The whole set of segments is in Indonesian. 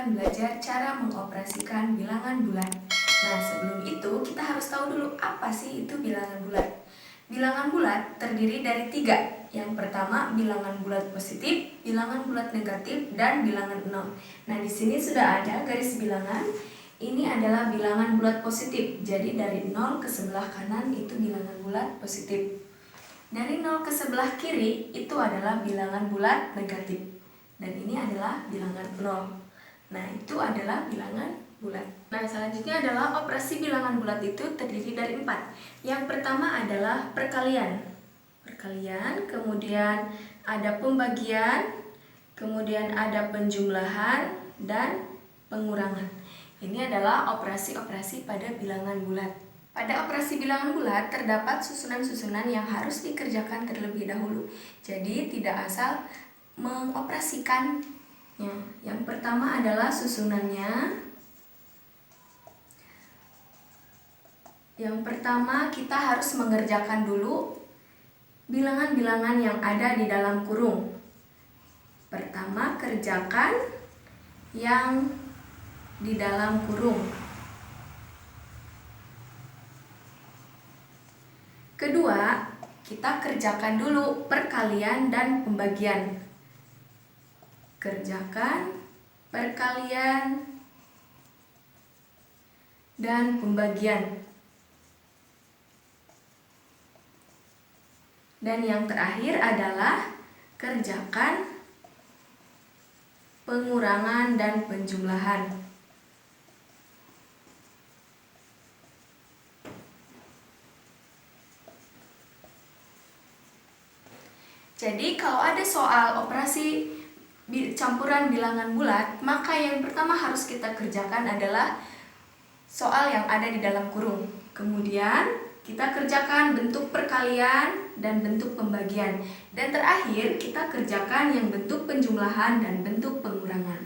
akan belajar cara mengoperasikan bilangan bulat. Nah, sebelum itu kita harus tahu dulu apa sih itu bilangan bulat. Bilangan bulat terdiri dari 3. Yang pertama bilangan bulat positif, bilangan bulat negatif, dan bilangan nol. Nah, di sini sudah ada garis bilangan. Ini adalah bilangan bulat positif. Jadi dari 0 ke sebelah kanan itu bilangan bulat positif. Dari 0 ke sebelah kiri itu adalah bilangan bulat negatif. Dan ini adalah bilangan 0. Nah, itu adalah bilangan bulat. Nah, selanjutnya adalah operasi bilangan bulat itu terdiri dari 4. Yang pertama adalah perkalian. Kemudian ada pembagian, kemudian ada penjumlahan, dan pengurangan. Ini adalah operasi-operasi pada bilangan bulat. Pada operasi bilangan bulat terdapat susunan-susunan yang harus dikerjakan terlebih dahulu. Jadi tidak asal mengoperasikannya. Yang pertama adalah susunannya. Yang pertama kita harus mengerjakan dulu bilangan-bilangan yang ada di dalam kurung. Pertama, kerjakan yang di dalam kurung. Kedua, kita kerjakan dulu perkalian dan pembagian. Kerjakan perkalian dan pembagian. Dan yang terakhir adalah kerjakan pengurangan dan penjumlahan. Jadi kalau ada soal operasi campuran bilangan bulat, maka yang pertama harus kita kerjakan adalah soal yang ada di dalam kurung. Kemudian kita kerjakan bentuk perkalian dan bentuk pembagian. Dan terakhir kita kerjakan yang bentuk penjumlahan dan bentuk pengurangan.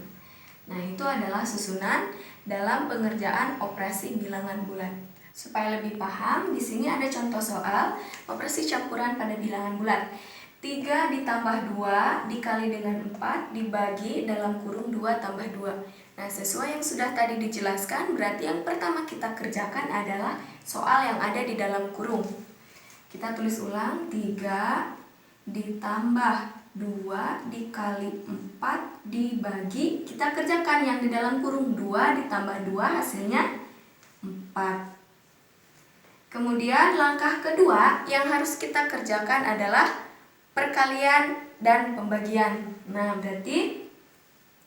Nah, itu adalah susunan dalam pengerjaan operasi bilangan bulat. Supaya lebih paham, di sini ada contoh soal operasi campuran pada bilangan bulat. 3 ditambah 2 dikali dengan 4 dibagi dalam kurung 2 tambah 2. Nah, sesuai yang sudah tadi dijelaskan, berarti yang pertama kita kerjakan adalah soal yang ada di dalam kurung. Kita tulis ulang, 3 ditambah 2 dikali 4 dibagi. Kita kerjakan yang di dalam kurung, 2 ditambah 2 hasilnya 4. Kemudian langkah kedua yang harus kita kerjakan adalah perkalian dan pembagian. Nah, berarti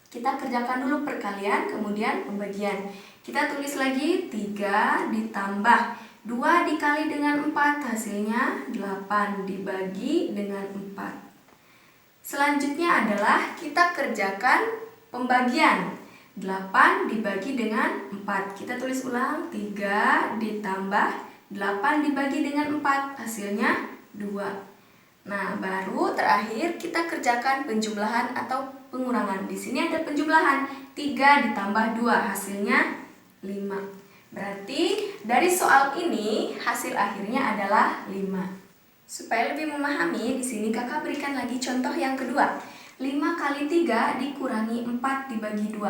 kita kerjakan dulu perkalian, kemudian pembagian. Kita tulis lagi 3 ditambah 2 dikali dengan 4 hasilnya 8 dibagi dengan 4. Selanjutnya adalah kita kerjakan pembagian. 8 dibagi dengan 4. Kita tulis ulang, 3 ditambah 8 dibagi dengan 4 hasilnya 2. Nah, baru terakhir kita kerjakan penjumlahan atau pengurangan. Di sini ada penjumlahan, 3 ditambah 2 hasilnya 5. Berarti dari soal ini hasil akhirnya adalah 5. Supaya lebih memahami, di sini Kakak berikan lagi contoh yang kedua. 5 kali 3 dikurangi 4 dibagi 2.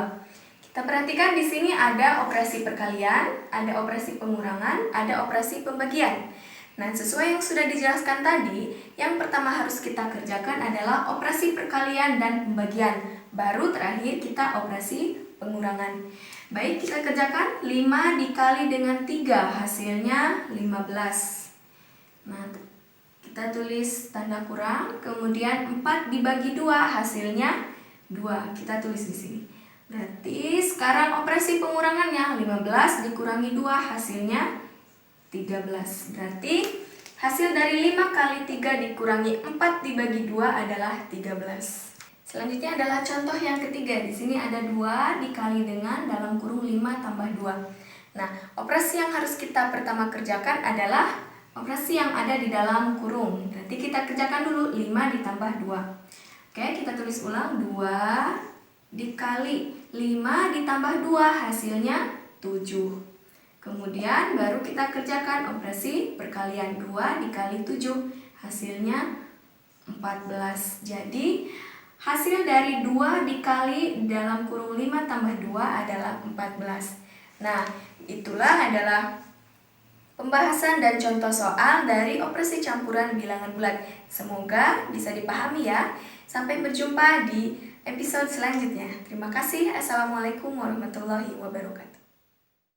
Kita perhatikan di sini ada operasi perkalian, ada operasi pengurangan, ada operasi pembagian. Nah, sesuai yang sudah dijelaskan tadi, yang pertama harus kita kerjakan adalah operasi perkalian dan pembagian. Baru terakhir kita operasi pengurangan. Baik, kita kerjakan 5 dikali dengan 3 hasilnya 15. Nah, kita tulis tanda kurang, kemudian 4 dibagi 2 hasilnya 2. Kita tulis di sini. Berarti sekarang operasi pengurangannya 15 dikurangi 2 hasilnya 13. Berarti hasil dari 5 kali 3 dikurangi 4 dibagi 2 adalah 13. Selanjutnya adalah contoh yang ketiga. Di sini ada 2 dikali dengan dalam kurung 5 tambah 2. Nah, operasi yang harus kita pertama kerjakan adalah operasi yang ada di dalam kurung. Berarti kita kerjakan dulu 5 ditambah 2. Oke, kita tulis ulang, 2 dikali 5 ditambah 2 hasilnya 7. Kemudian baru kita kerjakan operasi perkalian, 2 dikali 7 hasilnya 14. Jadi Hasil dari 2 dikali dalam kurung 5 tambah 2 adalah 14. Nah, itulah adalah pembahasan dan contoh soal dari operasi campuran bilangan bulat. Semoga bisa dipahami ya. Sampai berjumpa di episode selanjutnya. Terima kasih. Assalamualaikum warahmatullahi wabarakatuh.